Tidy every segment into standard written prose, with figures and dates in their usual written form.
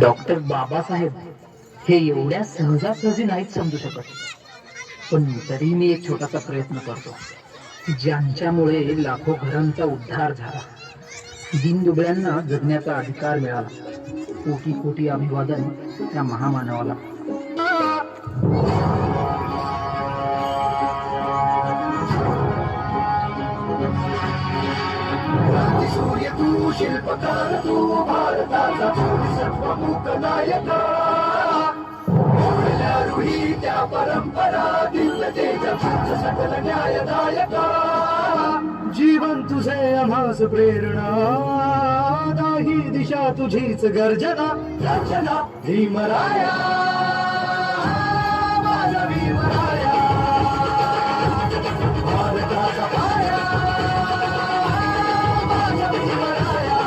Doctor Babasaheb हे एवढ्या सहजासहजी नाहीत समजू शकत, पण तरी मी एक छोटासा प्रयत्न करतो, ज्यांच्यामुळे लाखो घरांचा उद्धार झाला, दीनदुबळ्यांना जगण्याचा अधिकार मिळाला. कोटी कोटी अभिवादन त्या महामानवाला. सूर्य तू शिल्पकार तू भारताचा सर्वमुख नायका, रुही त्या परंपरा दिव्यतेच्या सकल न्यायदायका. जीवन तुझे आम्हास प्रेरणा, दाही दिशा तुझीच गर्जना. रचना भीमराया माझा भीमराया, भारताचा पाया माझा भीमराया,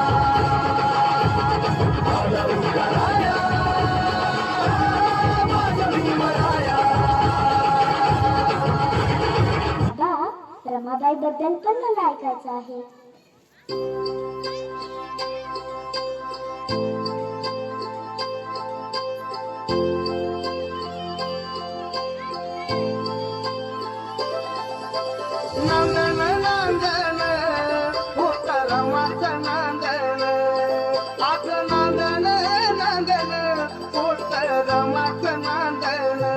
माझा भीमराया, माझा भीमराया. आता रमाबाई बद्दल पण मला ऐकायचं आहे. नंदन नंदन होत रमाचं नंदन, आज नंदन नंदन होत रमाचं नंदन.